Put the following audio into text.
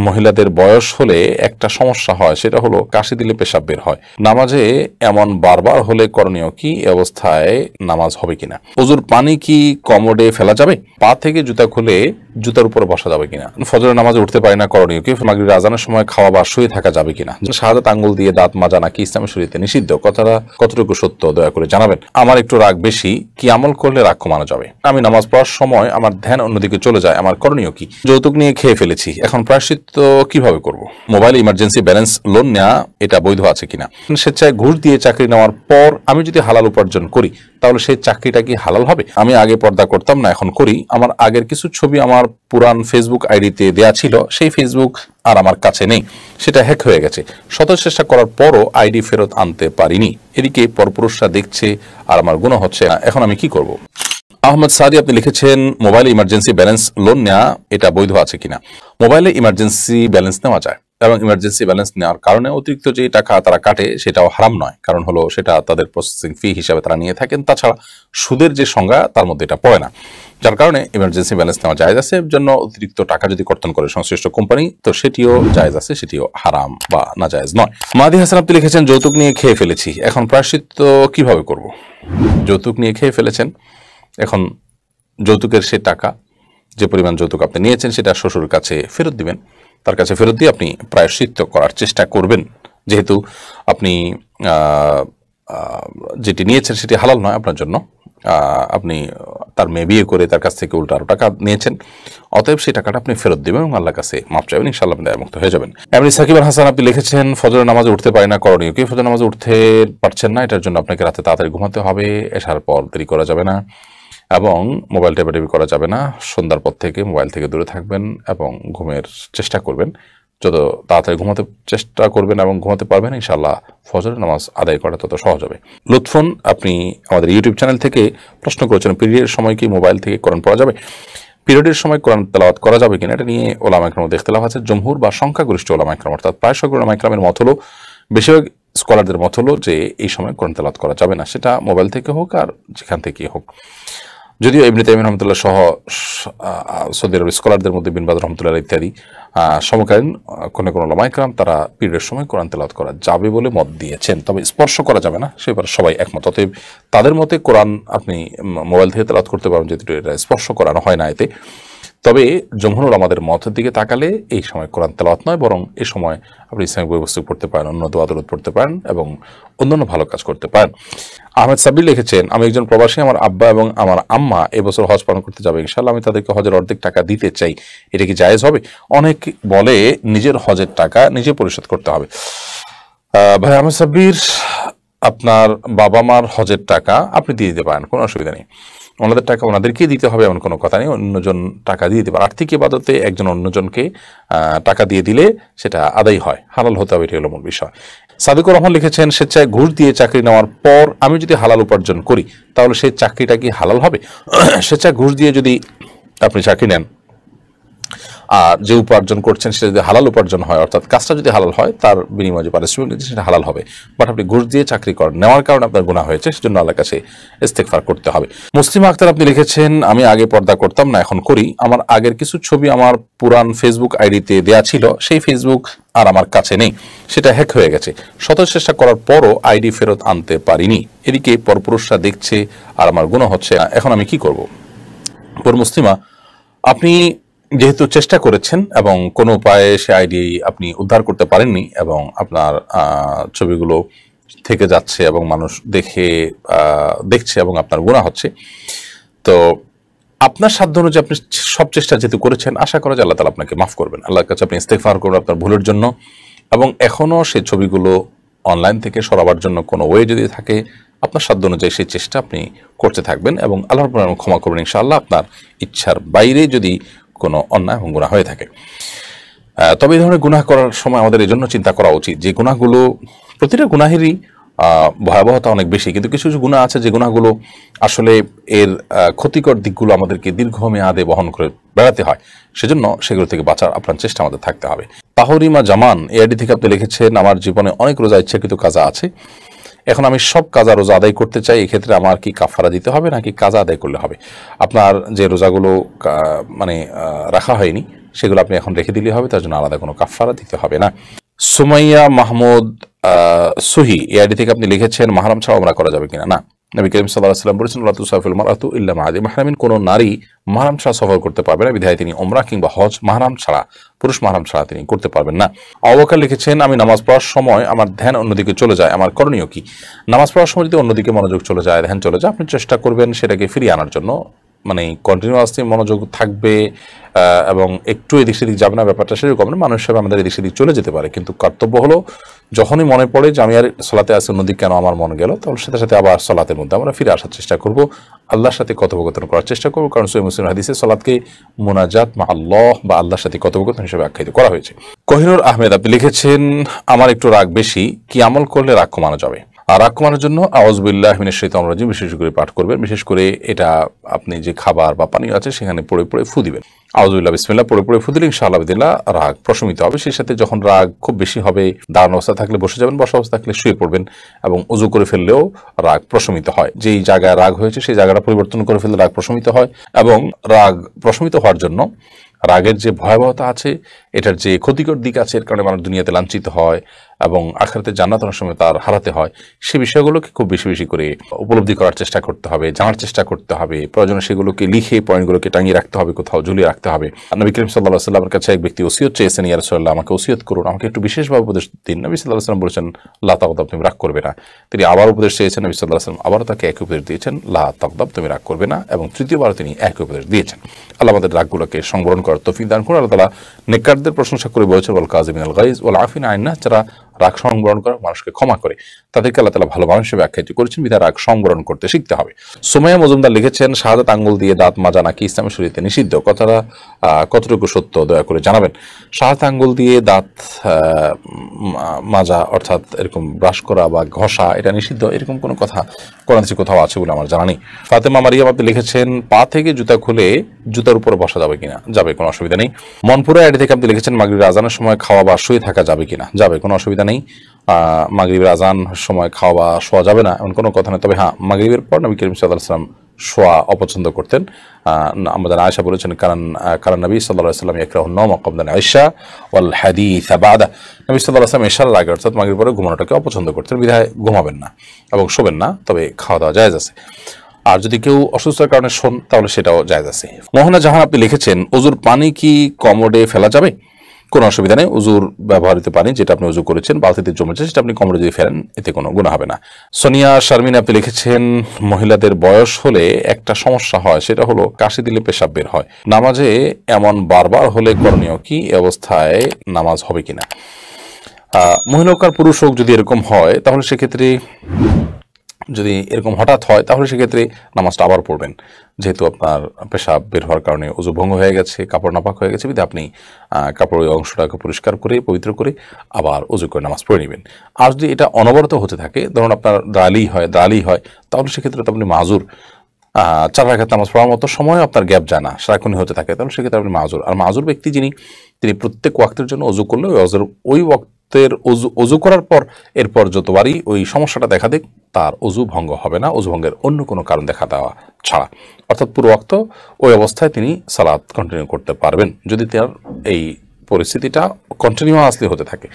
মহিলাদের বয়স হলে একটা সমস্যা হয়, সেটা হলো কাশি দিলে পেশাব বের হয়। নামাজে এমন বারবার হলে করণীয় কি? অবস্থায় নামাজ হবে কিনা? ওজুর পানি কি কমোডে ফেলা যাবে? পা থেকে জুতা খুলে জুতার উপরে বসা যাবে কিনা? ফজরের নামাজে উঠতে পারি না, করণীয় কি? মাগরিবের আজানের সময় খাওয়া বা শুয়ে থাকা যাবে কিনা? শাহাদাত আঙ্গুল দিয়ে দাঁত মাজা নাকি ইসলামী শরীয়তে নিষিদ্ধ? কথাটা কতটুকু সত্য দয়া করে জানাবেন। আমার একটু রাগ বেশি, কি আমল করলে রাগ কমানো যাবে? আমি নামাজ পড়ার সময় আমার ধ্যান অন্যদিকে চলে যায়, আমার করণীয় কি? যৌতুক নিয়ে খেয়ে ফেলেছি, এখন প্রায়শ্চিত্ত কিভাবে করব? মোবাইলে ইমার্জেন্সি ব্যালেন্স লোন নেওয়া এটা বৈধ আছে কিনা? স্বেচ্ছায় ঘুষ দিয়ে চাকরি নেওয়ার পর আমি যদি হালাল উপার্জন করি তাহলে সেই চাকরিটা কি হালাল হবে? আমি আগে পর্দা করতাম না, এখন করি। আমার আগের কিছু ছবি আমার পুরান ফেসবুক আইডিতে দেয়া ছিল, সেই ফেসবুক আর আমার কাছে নেই, সেটা হ্যাক হয়ে গেছে। শত চেষ্টা করার পরও আইডি ফেরত আনতে পারিনি। এদিকে পরপুরুষরা দেখছে আর আমার গুনাহ হচ্ছে, এখন আমি কি করব? আহমদ সাদি আপনি লিখেছেন, মোবাইলে ইমার্জেন্সি ব্যালেন্স লোন নেওয়া এটা বৈধ আছে কিনা? মোবাইলে ইমার্জেন্সি ব্যালেন্স নেওয়া যায় এবং ইমার্জেন্সি ব্যালেন্স নেওয়ার কারণে অতিরিক্ত যে টাকা তারা কাটে সেটাও হারাম নয়, কারণ হলো সেটা তাদের প্রসেসিং ফি হিসাবে তারা নিয়ে থাকেন। তাছাড়া সুদের যে সংজ্ঞা তার মধ্যে এটা পড়ে না, যার কারণে ইমার্জেন্সি ব্যালেন্স নেওয়া জায়েজ আছে। এর জন্য অতিরিক্ত টাকা যদি কর্তন করে সংশ্লিষ্ট কোম্পানি তো সেটিও জায়েজ আছে, সেটিও হারাম বা না জায়েজ নয়। মাদি হাসান আপনি লিখেছেন, যৌতুক নিয়ে খেয়ে ফেলেছি, এখন প্রায়শ্চিত্ত কিভাবে করব? যৌতুক নিয়ে খেয়ে ফেলেছেন, এখন যৌতুকের সে টাকা, যে পরিমাণ যৌতুক আপনি নিয়েছেন সেটা শ্বশুর কাছে ফেরত দিবেন। তার কাছে ফেরত দিয়ে আপনি প্রায়শ্চিত্ত করার চেষ্টা করবেন, যেহেতু আপনি যেটি নিয়েছেন সেটি হালাল নয় আপনার জন্য। আপনি তার মেয়ে বিয়ে করে তার কাছ থেকে উল্টো আরো টাকা নিয়েছেন, অতএব সেই টাকাটা আপনি ফেরত দিবেন এবং আল্লাহর কাছে মাফ চাইবেন, ইনশাআল্লাহ আপনি মুক্ত হয়ে যাবেন। এমনি সাকিব আল হাসান আপনি লিখেছেন, ফজরের নামাজে উঠতে পারি না, করণীয় কি? ফজরের নামাজে উঠতে পারছেন না, এটার জন্য আপনাকে রাতে তাড়াতাড়ি ঘুমাতে হবে, এশার পর দেরি করা যাবে না এবং মোবাইল টেপাটেপি করা যাবে না। সন্ধ্যার পর থেকে মোবাইল থেকে দূরে থাকবেন এবং ঘুমের চেষ্টা করবেন, যত তাড়াতাড়ি ঘুমাতে চেষ্টা করবেন এবং ঘুমাতে পারবেন ইনশাআল্লাহ ফজরের নামাজ আদায় করা তত সহজ হবে। লুৎফুন আপনি আমাদের ইউটিউব চ্যানেল থেকে প্রশ্ন করেছেন, পিরিয়ডের সময় কি মোবাইল থেকে কোরআন পড়া যাবে? পিরিয়ডের সময় কোরআন তেলাওয়াত করা যাবে কিনা এটা নিয়ে ওলামা ইকরামের মধ্যে ইখতিলাফ আছে। জমহুর বা সংখ্যাগরিষ্ঠ ওলামা ইকরাম অর্থাৎ প্রায় সকল ওলামা ইকরামের মত হলো, বেশিরভাগ স্কলারদের মত হলো যে এই সময় কোরআন তেলাওয়াত করা যাবে না, সেটা মোবাইল থেকে হোক আর যেখান থেকে হোক। যদিও ইবনে তাইমিয়া রহমতুল্লাহ সহ সৌদি আরবের স্কলারদের মধ্যে বিন বাজ রহমতুল্লাহ ইত্যাদি সমকালীন কোনো কোনো ওলামা ইকরাম তারা পিরিয়ডের সময় কোরআন তেলাওয়াত করা যাবে বলে মত দিয়েছেন, তবে স্পর্শ করা যাবে না সে ব্যাপারে সবাই একমত। অতএব তাদের মতে কোরআন আপনি মোবাইল থেকে তেলাওয়াত করতে পারেন, যেহেতু এটা স্পর্শ করানো হয় না এতে। তবে জমহুর আমাদের মতের দিকে তাকালে এই সময় কোরআন তেলাওয়াত নয়, বরং এই সময় আপনি ইসলামিক বই পুস্তক পড়তে পারেন, অন্য দোয়া দরুদ পড়তে পারেন এবং অন্যান্য ভালো কাজ করতে পারেন। আহমেদ সাবির লিখেছেন, আমি একজন প্রবাসী, আমার আব্বা এবং আমার আম্মা এবছর হজ পালন করতে যাবে, ইনশাআল্লাহ আমি তাদেরকে হজের অর্ধেক টাকা দিতে চাই, এটা কি জায়েজ হবে? অনেক বলে নিজের হজের টাকা নিজে পরিশোধ করতে হবে। ভাই আহমেদ সাবির, আপনার বাবা মার হজের টাকা আপনি দিয়ে দিতে পারেন, কোনো অসুবিধা নেই। ওনাদের টাকা ওনাদেরকেই দিতে হবে এমন কোনো কথা নেই, অন্যজন টাকা দিয়ে দিতে পারে। আর্থিক ইবাদতে একজন অন্যজনকে টাকা দিয়ে দিলে সেটা আদায় হয়, হালাল হতে হবে, এটি হলো মূল বিষয়। সাদিকুর রহমান লিখেছেন, স্বেচ্ছায় ঘুষ দিয়ে চাকরি নেওয়ার পর আমি যদি হালাল উপার্জন করি তাহলে সেই চাকরিটা কি হালাল হবে? স্বেচ্ছায় ঘুষ দিয়ে যদি আপনি চাকরি নেন আর যে উপার্জন করছেন সেটা যদি হালাল উপার্জন হয়, অর্থাৎ কাজটা যদি হালাল হয়, তার বিনিময়ে যে পারিশ্রমিক দিচ্ছে সেটা হালাল হবে। বাট আপনি ঘুষ দিয়ে চাকরি করেন, নেওয়ার কারণে আপনার গুনাহ হয়েছে, সেজন্য আল্লাহর কাছে ইস্তেগফার করতে হবে। মুসলিমা আক্তার আপনি লিখেছেন, আমি আগে পর্দা করতাম না, এখন করি। আমার আগের কিছু ছবি আমার পুরান ফেসবুক আইডিতে দেয়া ছিল, সেই ফেসবুক আর আমার কাছে নেই, সেটা হ্যাক হয়ে গেছে। শত চেষ্টা করার পরও আইডি ফেরত আনতে পারিনি। এদিকে পরপুরুষরা দেখছে আর আমার গুনাহ হচ্ছে, এখন আমি কি করব? মুসলিমা, আপনি যেহেতু চেষ্টা করেছেন এবং কোনো উপায়ে সে আইডি আপনি উদ্ধার করতে পারেননি এবং আপনার ছবিগুলো থেকে যাচ্ছে এবং মানুষ দেখছে এবং আপনার গুনাহ হচ্ছে, তো আপনার সাধ্য অনুযায়ী আপনি সব চেষ্টা যেহেতু করেছেন, আশা করা যায় আল্লাহ তাআলা আপনাকে মাফ করবেন। আল্লাহর কাছে আপনি ইস্তেগফার করবেন আপনার ভুলের জন্য, এবং এখনও সেই ছবিগুলো অনলাইন থেকে সরাবার জন্য কোনো ওয়ে যদি থাকে আপনার সাধ্য অনুযায়ী সেই চেষ্টা আপনি করতে থাকবেন এবং আল্লাহর উপর ক্ষমা করবেন ইনশাআল্লাহ, আপনার ইচ্ছার বাইরে যদি কোনো অন্যায় এবং গুনাহ হয়ে থাকে। তবে এই ধরনের গুনাহ করার সময় আমাদের এই জন্য চিন্তা করা উচিত যে গুনাহগুলো, প্রতিটা গুনাহেরই ভয়াবহতা অনেক বেশি, কিন্তু কিছু কিছু গুনাহ আছে যে গুনাহগুলো আসলে এর ক্ষতিকর দিকগুলো আমাদেরকে দীর্ঘমেয়াদে বহন করে বেড়াতে হয়, সেজন্য সেগুলো থেকে বাঁচার আপনার চেষ্টা আমাদের থাকতে হবে। তাহরিমা জামান এআইডি থেকে আপনি লিখেছেন, আমার জীবনে অনেক রোজা ইচ্ছাকৃত কাজা আছে, এখন আমি সব কাজা রোজা আদায় করতে চাই, এক্ষেত্রে আমার কি কাফারা দিতে হবে নাকি কাজা আদায় করলে হবে? আপনার যে রোজাগুলো রাখা হয়নি সেগুলো আপনি এখন রেখে দিলে হবে, তার জন্য আলাদা কোনো কাফারা দিতে হবে না। সুমাইয়া মাহমুদ সুহি এই আইডি থেকে আপনি লিখেছেন মাহরাম ছাড়া ওমরা করা যাবে কিনা। না, নবী করিম সাল্লাল্লাহু আলাইহি ওয়াসাল্লাম বলেছেন লা তুসাফিল মারআতু ইল্লা মা যি মাহরামিন, কোন নারী মাহরাম ছাড়া সফর করতে পারবে না, বিধায় তিনি ওমরা কিংবা হজ মাহরাম ছাড়া, পুরুষ মাহরাম ছাড়া তিনি করতে পারবেন না। আবু বকর লিখেছেন আমি নামাজ পড়ার সময় আমার ধ্যান অন্যদিকে চলে যায়, আমার করণীয় কি। নামাজ পড়ার সময় যদি অন্যদিকে মনোযোগ চলে যায়, ধ্যান চলে যায়, আপনি চেষ্টা করবেন সেটাকে ফিরিয়ে আনার জন্য, মানে কন্টিনিউয়াসলি মনোযোগ থাকবে এবং একটু এদিক সেদিক যাবে না, ব্যাপারটা সেরকম না। মানুষ হিসেবে আমাদের এদিক সেদিক চলে যেতে পারে, কিন্তু কর্তব্য হলো যখনই মনে পড়ে যে আমি আর সলাতে আসি অন্যদিক কেন আমার মন গেল, তাহলে সাথে সাথে আবার সলাতের মধ্যে আমরা ফিরে আসার চেষ্টা করব, আল্লাহর সাথে কথোপকথন করার চেষ্টা করব, কারণ সহিহ মুসলিম হাদিসে সলাতকে মুনাজাত মা আল্লাহ বা আল্লাহর সাথে কথোপকথন হিসেবে আখ্যায়িত করা হয়েছে। কোহিনুর আহমেদ আপনি লিখেছেন আমার একটু রাগ বেশি, কি আমল করলে রাগ কমানো যাবে। আর রাগ কমানোর জন্য আউযু বিল্লাহি মিনাশ শাইতানির রাজিম বিশেষ করে পাঠ করবেন। বিশেষ করে এটা আপনি যে খাবার বা পানি আছে সেখানে পড়ে পড়ে ফু দিবেন। আউযু বিল্লাহি বিসমিল্লাহ পড়ে পড়ে ফু দিলে ইনশাআল্লাহ বিদিল্লাহ রাগ প্রশমিত হবে। সেই সাথে যখন রাগ খুব বেশি হবে, দাঁড়ানো অবস্থা থাকলে বসে যাবেন, বসা অবস্থা থাকলে শুয়ে পড়বেন, এবং ওযু করে ফেললেও রাগ প্রশমিত হয়। যেই জায়গায় রাগ হয়েছে সেই জায়গাটা পরিবর্তন করে ফেললে রাগ প্রশমিত হয়। এবং রাগ প্রশমিত হওয়ার জন্য রাগের যে ভয়াবহতা আছে, এটার যে ক্ষতিকর দিক আছে, এর কারণে মানুষ দুনিয়াতে লাঞ্ছিত হয় এবং আখিরাতে জান্নাত অনেক সময় তার হারাতে হয়, সে বিষয়গুলোকে খুব বেশি বেশি করে উপলব্ধি করার চেষ্টা করতে হবে, জানার চেষ্টা করতে হবে। প্রয়োজনে সেগুলোকে লিখে পয়েন্টগুলোকে টাঙিয়ে রাখতে হবে, কোথাও ঝুলিয়ে রাখতে হবে। নবী করিম সাল্লাল্লাহু আলাইহি ওয়াসাল্লামের কাছে এক ব্যক্তি ওসিয়ত চেয়েছেন, ইয়া রাসূলুল্লাহ আমাকে ওসিয়ত করুন, আমাকে একটু বিশেষভাবে উপদেশ দিন। নবী সাল্লাল্লাহু আলাইহি ওয়াসাল্লাম বলেছেন লা তাগদাব, তুমি রাগ করবে না। তিনি আবার উপদেশ চেয়েছেন, নবী সাল্লাল্লাহু আলাইহি ওয়াসাল্লাম আবারও তাকে একই উপদেশ দিয়েছেন, লা তাগদাব, তুমি রাগ করবে না, এবং তৃতীয়বার তিনি একই উপদেশ দিয়েছেন। আল্লাহ আমাদের রাগগুলোকে সংবরণ করার তৌফিক দান করুন। আল্লাহ তাআলা নেককারদের প্রশংসা করে বলেছেন ওয়াল কাযিমিনাল গায়জ ওয়াল আফিনা আনিন নাস, যারা রাগ সংবরণ করে, মানুষকে ক্ষমা করে, তাদেরকে আল্লাহ তাআলা ভালো মানুষ হিসেবে আখ্যায়িত করেছেন, বিধায় রাগ সংবরণ করতে শিখতে হবে। সুমাইয়া মজুমদার লিখেছেন শাহাদাত আঙ্গুল দিয়ে দাঁত মাজা নাকি ইসলামী শরীয়তে নিষিদ্ধ, কথাটা কতটুকু সত্য দয়া করে জানাবেন। শাহাদাত আঙ্গুল দিয়ে দাঁত মাজা অর্থাৎ এরকম ব্রাশ করা বা ঘষা এটা নিষিদ্ধ, এরকম কোনো কথা কোরআন থেকে কোথাও আছে বলে আমার জানা নেই। ফাতেমা মারিয়াম আপনি লিখেছেন পা থেকে জুতা খুলে জুতার উপরে বসা যাবে কিনা। যাবে, কোনো অসুবিধা নেই। মনপুরা আইডি থেকে আপনি লিখেছেন মাগরিবের আজানের সময় খাওয়া বা শুয়ে থাকা যাবে কিনা। যাবে, কোনো অসুবিধা নেই। মাগরিবের আজান সময় খাওয়া বা শোয়া যাবে না এমন কোনো কথা নেই। তবে হ্যাঁ, মাগরিবের পর নবী করিম সাল্লাল্লাহু আলাইহি ওয়াসাল্লাম শোয়া অপছন্দ করতেন। আমাদের আয়েশা বলেছেন কারণ নবী সাল্লাল্লাহু আলাইহি ওয়াসাল্লাম ইয়াকরাহুন নাওমা ক্বাবলা আল-ইশা ওয়াল হাদিস বা'দা, নবী সাল্লাল্লাহু আলাইহি ওয়াসাল্লাম ইশার আগে অর্থাৎ মাগরিবের পরে ঘুমানোটাকে অপছন্দ করতেন, বিধায় ঘুমাবেন না এবং শোবেন না, তবে খাওয়া দাওয়া জায়েজ আছে। আর যদি কেউ অসুস্থতার কারণে শোন তাহলে সেটাও জায়েজ আছে। মোহনা জাহান আপনি লিখেছেন ওযুর পানি কি কমোডে ফেলা যাবে। কোনো অসুবিধা নেই, উজুর ব্যবহৃত পানি যেটা আপনি উজু করেছেন বালতিতে জমেছে সেটা আপনি কমরে যদি ফেলেন এতে কোনো গুনাহ হবে না। সোনিয়া শারমিন আপনি লিখেছেন মহিলাদের বয়স হলে একটা সমস্যা হয়, সেটা হলো কাশি দিলে পেশাব বের হয়, নামাজে এমন বারবার হলে করণীয় কি, এ অবস্থায় নামাজ হবে কিনা। মহিলা হোক আর পুরুষ হোক যদি এরকম হয় তাহলে সেক্ষেত্রে যদি এরকম হঠাৎ হয় তাহলে সেক্ষেত্রে নামাজটা আবার পড়বেন, যেহেতু আপনার পেশাব বের হওয়ার কারণে ওযু ভঙ্গ হয়ে গেছে, কাপড় নাপাক হয়ে গেছে, বিধায় আপনি কাপড়ের অংশটাকে পরিষ্কার করে পবিত্র করে আবার ওযু করে নামাজ পড়ে নেবেন। আর যদি এটা অনবরত হতে থাকে, ধরুন আপনার দাঁড়ালেই হয় তাহলে সেক্ষেত্রে তো আপনি মাযুর। 4 রাকাত নামাজ পড়ার মতো সময় আপনার গ্যাপ যায় না, সারাক্ষণই হতে থাকে, তাহলে সেক্ষেত্রে আপনি মাযুর। আর মাযুর ব্যক্তি তিনি প্রত্যেক ওয়াক্তের জন্য ওযু করলে ওই ওয়াক্তের ওযু করার পর এরপর যতবারই ওই সমস্যাটা দেখা দিক তার ওযু ভঙ্গ হবে না, ওযু ভঙ্গের অন্য কোনো কারণ দেখা দেওয়া ছাড়া, অর্থাৎ পুরো ওয়াক্ত ওই অবস্থায় তিনি সালাত কন্টিনিউ করতে পারবেন যদি তার এই পরিস্থিতিটা কন্টিনিউয়াসলি হতে থাকে।